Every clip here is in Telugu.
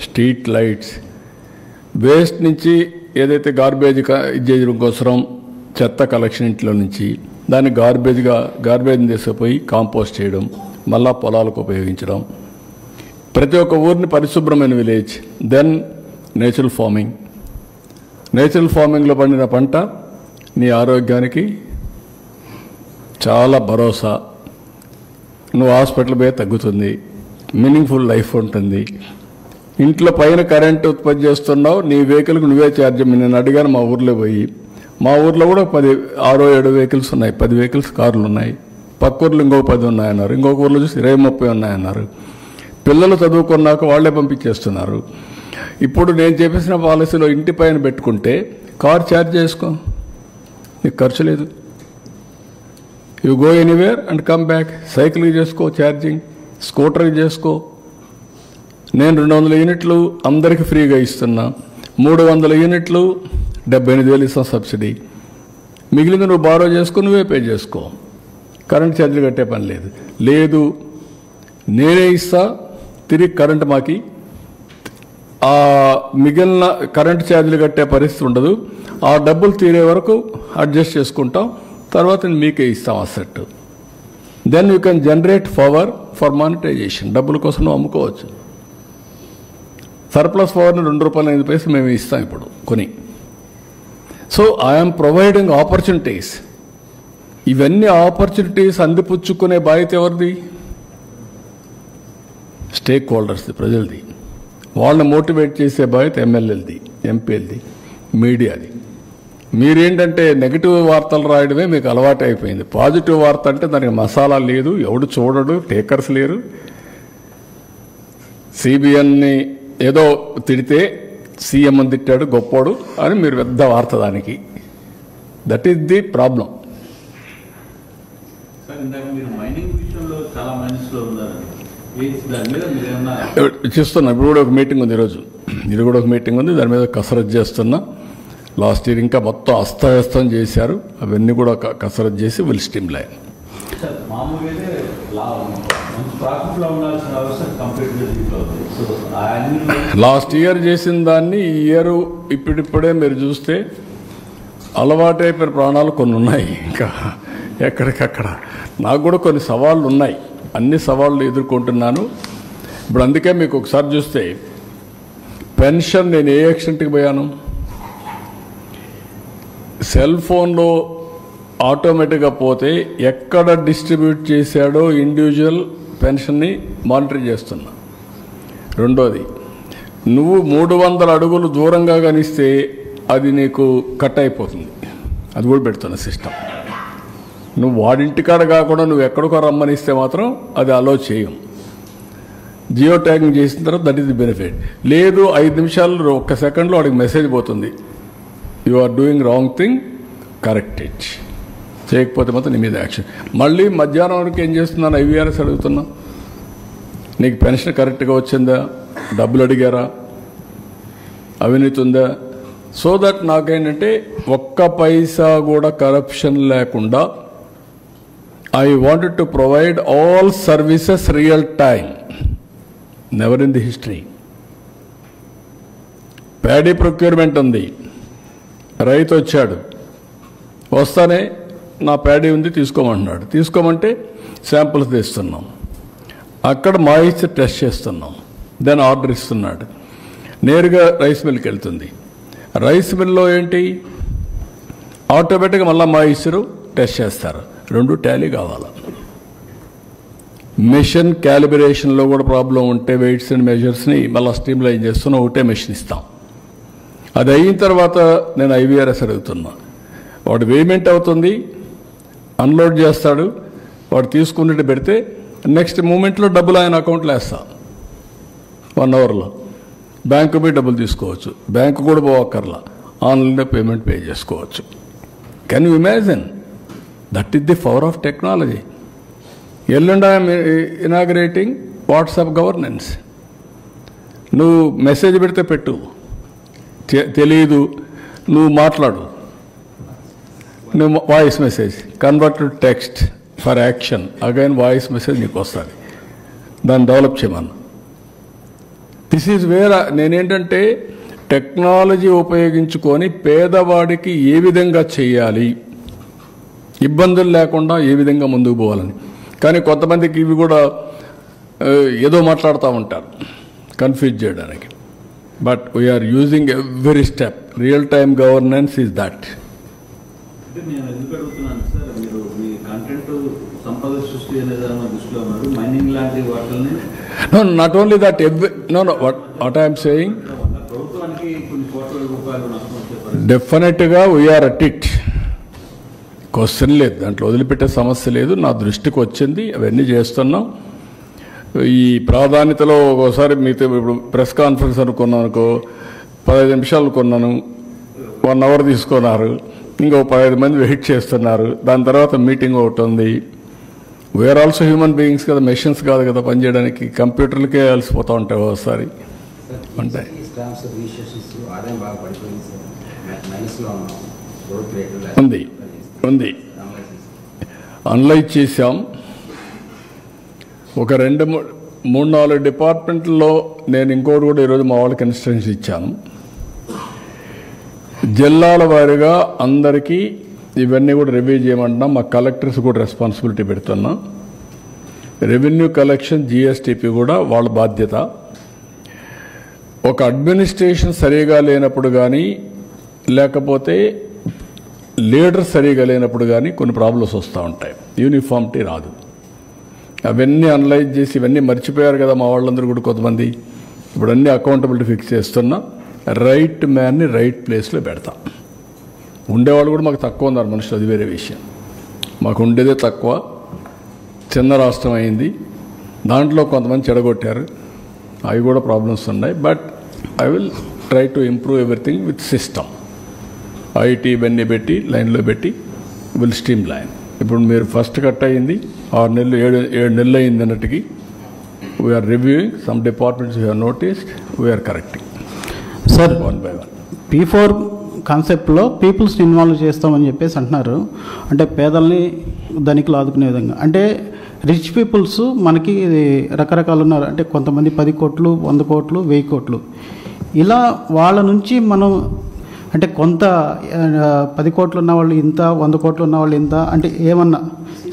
స్ట్రీట్ లైట్స్, వేస్ట్ నుంచి ఏదైతే గార్బేజ్ చేయడం కోసం చెత్త కలెక్షన్ ఇంట్లో నుంచి దాన్ని గార్బేజ్ని తీసుకుపోయి కాంపోస్ట్ చేయడం, మళ్ళా పొలాలకు ఉపయోగించడం, ప్రతి ఒక్క ఊరిని పరిశుభ్రమైన విలేజ్. దెన్ నేచురల్ ఫార్మింగ్లో పండిన పంట నీ ఆరోగ్యానికి చాలా భరోసా. నువ్వు హాస్పిటల్ పోయి తగ్గుతుంది, మీనింగ్ఫుల్ లైఫ్ ఉంటుంది. ఇంట్లో పైన కరెంట్ ఉత్పత్తి చేస్తున్నావు, నీ వెహికల్కి నువ్వే ఛార్జ్. నేను అడిగాను మా ఊర్లో పోయి, మా ఊర్లో కూడా 6-7 వెహికల్స్ ఉన్నాయి, 10 వెహికల్స్ కార్లు ఉన్నాయి. పక్క ఊర్లో ఇంకొక 10 ఉన్నాయన్నారు, ఇంకొక ఊర్లో చూసి 20-30 ఉన్నాయన్నారు. పిల్లలు చదువుకున్నాక వాళ్లే పంపించేస్తున్నారు. ఇప్పుడు నేను చెప్పేసిన పాలసీలో ఇంటి పైన పెట్టుకుంటే కార్ ఛార్జ్ చేసుకో, నీకు ఖర్చు లేదు. You go anywhere and come back. సైకిల్కి చేసుకో ఛార్జింగ్, స్కూటర్కి చేసుకో. నేను 200 యూనిట్లు అందరికీ ఫ్రీగా ఇస్తున్నా, 300 యూనిట్లు 78,000 ఇస్తాం సబ్సిడీ. మిగిలింది నువ్వు బారో చేసుకుని నువ్వే పే చేసుకో, కరెంట్ ఛార్జీలు కట్టే పని లేదు. నేనే ఇస్తా, తిరిగి కరెంట్ మాకి ఆ మిగిలిన కరెంట్ ఛార్జీలు కట్టే పరిస్థితి ఉండదు. ఆ డబ్బులు తీరే వరకు అడ్జస్ట్ చేసుకుంటాం, తర్వాత మీకే ఇస్తాం asset. Then you can generate power for monetisation. డబ్బుల కోసం నువ్వు అమ్ముకోవచ్చు. సర్ప్లస్ పవర్ని ₹2.05 మేము ఇస్తాం ఇప్పుడు కొని. So I'm providing opportunities. ఇవన్నీ ఆపర్చునిటీస్ అందిపుచ్చుకునే బాధ్యత ఎవరిది? స్టేక్ హోల్డర్స్ది, ప్రజలది. వాళ్ళని మోటివేట్ చేసే బాధ్యత ఎమ్మెల్యేలది, ఎంపీలది, మీడియాది. మీరేంటంటే నెగిటివ్ వార్తలు రాయడమే మీకు అలవాటు అయిపోయింది. పాజిటివ్ వార్త అంటే దానికి మసాలా లేదు, ఎవడు చూడడు, టేకర్స్ లేరు. సిబిఎన్ని ఏదో తిడితే సీఎం అని తిట్టాడు గొప్పోడు అని మీరు పెద్ద వార్త దానికి. That is the problem. చేస్తున్నా. ఇప్పుడు కూడా ఒక మీటింగ్ ఉంది, ఈరోజు ఇది కూడా ఒక మీటింగ్ ఉంది, దాని మీద కసరత్తు చేస్తున్నా. లాస్ట్ ఇయర్ ఇంకా మొత్తం అస్తవ్యస్తం చేశారు, అవన్నీ కూడా కసరత్తు చేసి will stream line. Last year చేసిన దాన్ని ఈ ఇయర్ ఇప్పుడిప్పుడే మీరు చూస్తే అలవాటైపోయిన ప్రాణాలు కొన్ని ఉన్నాయి. ఇంకా ఎక్కడికక్కడ నాకు కూడా కొన్ని సవాళ్ళు ఉన్నాయి, అన్ని సవాళ్ళు ఎదుర్కొంటున్నాను. ఇప్పుడు అందుకే మీకు ఒకసారి చూస్తే పెన్షన్ నేను ఏ ఎక్స్టెంట్కి పోయాను. సెల్ ఫోన్లో ఆటోమేటిక్గా పోతే ఎక్కడ డిస్ట్రిబ్యూట్ చేశాడో ఇండివిజువల్ పెన్షన్ని మానిటర్ చేస్తున్నా. రెండోది, నువ్వు 300 అడుగులు దూరంగా కనిస్తే అది నీకు కట్ అయిపోతుంది, అది కూడా పెడుతున్న సిస్టమ్. నువ్వు వాడింటికాడ కాకుండా నువ్వు ఎక్కడికో రమ్మనిస్తే మాత్రం అది అలో చేయం. జియో ట్యాగింగ్ చేసిన తర్వాత దట్ ఈస్ ది బెనిఫిట్. లేదు 5 నిమిషాలు 1 సెకండ్లో వాడికి మెసేజ్ పోతుంది, you are doing wrong thing, correct it. చేయకపోతే మాత్రం నీ మీద యాక్షన్. మళ్ళీ మధ్యాహ్నం వరకు ఏం చేస్తున్నాను, ఐవీఆర్ఎస్ అడుగుతున్నా, నీకు పెన్షన్ కరెక్ట్గా వచ్చిందా, డబ్బులు అడిగారా, అవినీతి ఉందా. సో దట్ నాకేంటంటే 1 పైసా కూడా కరప్షన్ లేకుండా I wanted to provide all services real time, never in the history. Paddy procurement ఉంది, రైతు వచ్చాడు, వస్తానే నా ప్యాడీ ఉంది తీసుకోమంటున్నాడు, తీసుకోమంటే శాంపుల్స్ తీస్తున్నాం, అక్కడ మాయిశ్చర్ టెస్ట్ చేస్తున్నాం, దెన్ ఆర్డర్ ఇస్తున్నాడు, నేరుగా రైస్ మిల్కి వెళ్తుంది. రైస్ మిల్లో ఏంటి, ఆటోమేటిక్గా మళ్ళీ మాయిశ్చరు టెస్ట్ చేస్తారు, 2 టాలీ కావాలి. మిషన్ క్యాలిబ్రేషన్లో కూడా ప్రాబ్లం ఉంటే వెయిట్స్ అండ్ మెజర్స్ని మళ్ళీ స్ట్రీమ్ లైన్ చేస్తున్నా, ఒకటే మెషిన్ ఇస్తాం. అది అయిన తర్వాత నేను ఐవీఆర్ఎస్ అడుగుతున్నా, వాడు పేమెంట్ అవుతుంది, అన్లోడ్ చేస్తాడు, వాడు తీసుకున్నట్టు పెడితే నెక్స్ట్ మూమెంట్లో డబ్బులు ఆయన అకౌంట్లో వేస్తా. 1 అవర్లో బ్యాంకు పోయి డబ్బులు తీసుకోవచ్చు, బ్యాంకు కూడా పోవక్కర్లా, ఆన్లైన్లో పేమెంట్ పే చేసుకోవచ్చు. Can you imagine? That is the power of technology. ఎల్లుండి ఐఎమ్ ఇనాగ్రేటింగ్ వాట్సాప్ గవర్నెన్స్. నువ్వు మెసేజ్ పెడితే పెట్టు, తెలియదు నువ్వు మాట్లాడు, నువ్వు voice message convert to text for action, again voice message నీకు వస్తుంది, దాన్ని డెవలప్ చేయమన్నా. దిస్ ఈజ్ వేర్ నేనేంటంటే టెక్నాలజీ ఉపయోగించుకొని పేదవాడికి ఏ విధంగా చేయాలి, ఇబ్బందులు లేకుండా ఏ విధంగా ముందుకు పోవాలని. కానీ కొంతమందికి ఇవి కూడా ఏదో మాట్లాడుతూ ఉంటారు కన్ఫ్యూజ్ చేయడానికి. But we are using every step. Real time governance is that. నేను ఎందుకు అడుగుతున్నాను సార్, మీరు మీ కంటెంట్ సంపద సృష్టి అనేది దృష్టిలో ఉన్నారు, మైనింగ్ లాంటి వాటిని. No, not only that. What I am saying, ప్రభుత్వానికి కొన్ని కోట్ల రూపాయలు నష్టం వచ్చే డెఫినెట్గా వీఆర్ అట్ ఇట్. క్వశ్చన్ లేదు, దాంట్లో వదిలిపెట్టే సమస్య లేదు. నా దృష్టికి వచ్చింది, అవన్నీ చేస్తున్నాం. ఈ ప్రాధాన్యతలో ఒకసారి మీతో ఇప్పుడు ప్రెస్ కాన్ఫరెన్స్ అనుకున్నాను అనుకో, 15 నిమిషాలు కొన్నాను, 1 అవర్ తీసుకున్నారు, ఇంకో 15 మంది వెయిట్ చేస్తున్నారు. దాని తర్వాత మీటింగ్ ఒకటి ఉంది. వీఆర్ ఆల్సో హ్యూమన్ బీయింగ్స్ కదా, మెషిన్స్ కాదు కదా పనిచేయడానికి. కంప్యూటర్లకే అలసిపోతూ ఉంటాయి ఒకసారి ఉంటాయి. ఉంది ఉంది అనలైజ్ చేశాం. ఒక 2-3-4 డిపార్ట్మెంట్లో నేను ఇంకోటి కూడా ఈరోజు మా వాళ్ళకి ఇన్స్ట్రక్షన్స్ ఇచ్చాను. జిల్లాల వారీగా అందరికీ ఇవన్నీ కూడా రివ్యూ చేయమంటున్నాం. మా కలెక్టర్స్ కూడా రెస్పాన్సిబిలిటీ పెడుతున్నాం. రెవెన్యూ కలెక్షన్, జిఎస్టిపి కూడా వాళ్ళ బాధ్యత. ఒక అడ్మినిస్ట్రేషన్ సరిగా లేనప్పుడు కానీ, లేకపోతే లీడర్ సరిగా లేనప్పుడు కానీ కొన్ని ప్రాబ్లమ్స్ వస్తూ ఉంటాయి. యూనిఫామిటీ రాదు. అవన్నీ అనలైజ్ చేసి ఇవన్నీ మర్చిపోయారు కదా మా వాళ్ళందరూ కూడా కొంతమంది. ఇప్పుడు అన్ని అకౌంటబిలిటీ ఫిక్స్ చేస్తున్నా. రైట్ మ్యాన్ని రైట్ ప్లేస్లో పెడతాం. ఉండేవాళ్ళు కూడా మాకు తక్కువ ఉన్నారు మనుషులు, అది వేరే విషయం. మాకు ఉండేదే తక్కువ. చిన్న రాష్ట్రం అయింది, దాంట్లో కొంతమంది చెడగొట్టారు, అవి కూడా ప్రాబ్లమ్స్ ఉన్నాయి. But I will try to improve everything with system. IT ఇవన్నీ పెట్టి లైన్లో పెట్టి విల్ స్ట్రీమ్ లైన్. ఇప్పుడు మీరు ఫస్ట్ కట్ అయ్యింది 6 నెలలు 7 నెలలు అయింది అన్నట్టుకి. We're reviewing some departments you have noticed, we're correcting sir. 1 by 1 P4 కాన్సెప్ట్లో పీపుల్స్ని ఇన్వాల్వ్ చేస్తామని చెప్పేసి అంటున్నారు. అంటే పేదల్ని ధనికులు ఆదుకునే విధంగా. అంటే రిచ్ పీపుల్స్ మనకి రకరకాలు ఉన్నారు. అంటే కొంతమంది 10 కోట్లు, 100 కోట్లు, 1000 కోట్లు, ఇలా వాళ్ళ నుంచి మనం అంటే కొంత 10 కోట్లు ఉన్న వాళ్ళు ఇంత, 100 కోట్లు ఉన్న వాళ్ళు ఇంత, అంటే ఏమన్నా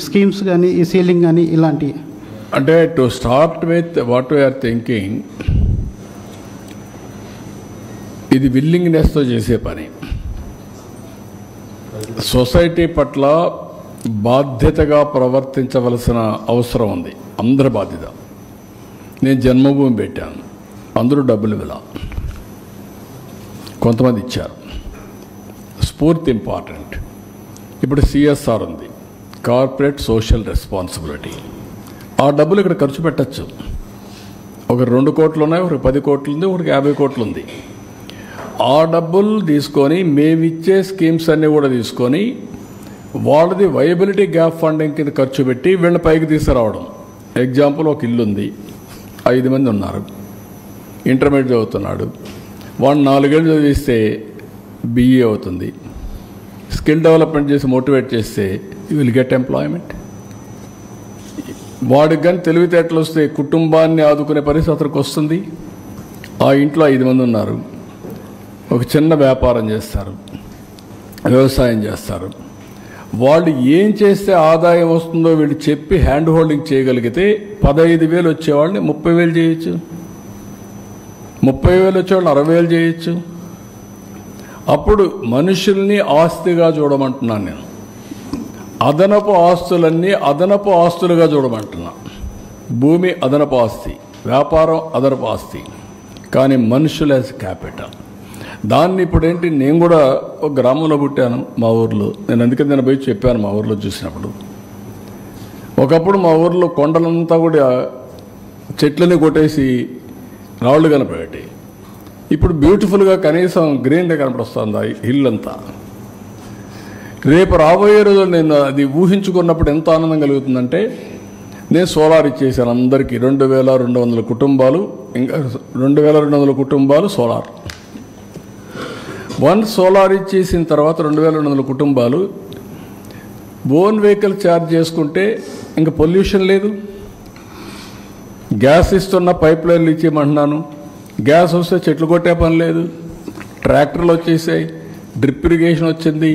స్కీమ్స్ కానీ, ఈ సీలింగ్ కానీ ఇలాంటివి. అంటే to start with what we are thinking, ఇది విల్లింగ్నెస్తో చేసే పని. సొసైటీ పట్ల బాధ్యతగా ప్రవర్తించవలసిన అవసరం ఉంది. అందరి బాధ్యత. నేను జన్మభూమి పెట్టాను, అందరూ డబ్బులు ఇవ్వాల, కొంతమంది ఇచ్చారు. స్ఫూర్తి ఇంపార్టెంట్. ఇప్పుడు సిఎస్ఆర్ ఉంది, కార్పొరేట్ సోషల్ రెస్పాన్సిబిలిటీ. ఆ డబ్బులు ఇక్కడ ఖర్చు పెట్టచ్చు. ఒక 2 కోట్లు ఉన్నాయి, ఒకరికి 10 కోట్లు ఉంది, ఒకరికి 50 కోట్లు ఉంది. ఆ డబ్బులు తీసుకొని మేమిచ్చే స్కీమ్స్ అన్నీ కూడా తీసుకొని వాళ్ళది వైబిలిటీ గ్యాప్ ఫండింగ్ కింద ఖర్చు పెట్టి వీళ్ళని పైకి తీసుకురావడం. ఎగ్జాంపుల్, ఒక ఇల్లు ఉంది, 5 మంది ఉన్నారు, ఇంటర్మీడియట్ చదువుతున్నాడు, వాడు 4 ఏళ్ళు చదివిస్తే బిఈ అవుతుంది. స్కిల్ డెవలప్మెంట్ చేసి మోటివేట్ చేస్తే యూ విల్ గెట్ ఎంప్లాయ్మెంట్. వాడికి కానీ తెలివితేటలు వస్తే కుటుంబాన్ని ఆదుకునే పరిస్థితి అతనికి వస్తుంది. ఆ ఇంట్లో 5 మంది ఉన్నారు, ఒక చిన్న వ్యాపారం చేస్తారు, వ్యవసాయం చేస్తారు. వాళ్ళు ఏం చేస్తే ఆదాయం వస్తుందో వీళ్ళు చెప్పి హ్యాండ్ హోల్డింగ్ చేయగలిగితే 15,000 వచ్చేవాళ్ళని 30,000 చేయొచ్చు, 30,000 వచ్చేవాళ్ళని 60,000 చేయొచ్చు. అప్పుడు మనుషుల్ని ఆస్తిగా చూడమంటున్నాను నేను. అదనపు ఆస్తులన్నీ అదనపు ఆస్తులుగా చూడమంటున్నా. భూమి అదనపు ఆస్తి, వ్యాపారం అదనపు ఆస్తి, కానీ మనుషులు యాజ్ క్యాపిటల్. దాన్ని ఇప్పుడు ఏంటి, నేను కూడా ఒక గ్రామంలో పుట్టాను మా ఊర్లో. నేను అందుకని నేను పోయి చెప్పాను మా ఊర్లో చూసినప్పుడు. ఒకప్పుడు మా ఊర్లో కొండలంతా కూడా చెట్లని కొట్టేసి రాళ్ళు కనపడేటి. ఇప్పుడు బ్యూటిఫుల్గా కనీసం గ్రీన్గా కనపడొస్తుంది హిల్ అంతా. రేపు రాబోయే రోజులు నేను అది ఊహించుకున్నప్పుడు ఎంత ఆనందం కలుగుతుందంటే, నేను సోలార్ ఇచ్చేసాను అందరికీ. 2,200 కుటుంబాలు, ఇంకా 2,200 కుటుంబాలు సోలార్. వన్ సోలార్ ఇచ్చేసిన తర్వాత 2,200 కుటుంబాలు ఓన్ వెహికల్ ఛార్జ్ చేసుకుంటే ఇంకా పొల్యూషన్ లేదు. గ్యాస్ ఇస్తున్న పైప్ లైన్లు ఇచ్చేయమంటున్నాను, గ్యాస్ వస్తే చెట్లు కొట్టే పని లేదు, ట్రాక్టర్లు వచ్చేసాయి, డ్రిప్ ఇరిగేషన్ వచ్చింది,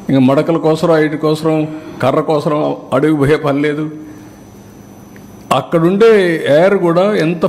ఇంకా మడకల కోసం ఐటి కోసం కర్ర కోసం అడుగు పోయే పని లేదు. అక్కడుండే ఎయిర్ కూడా ఎంత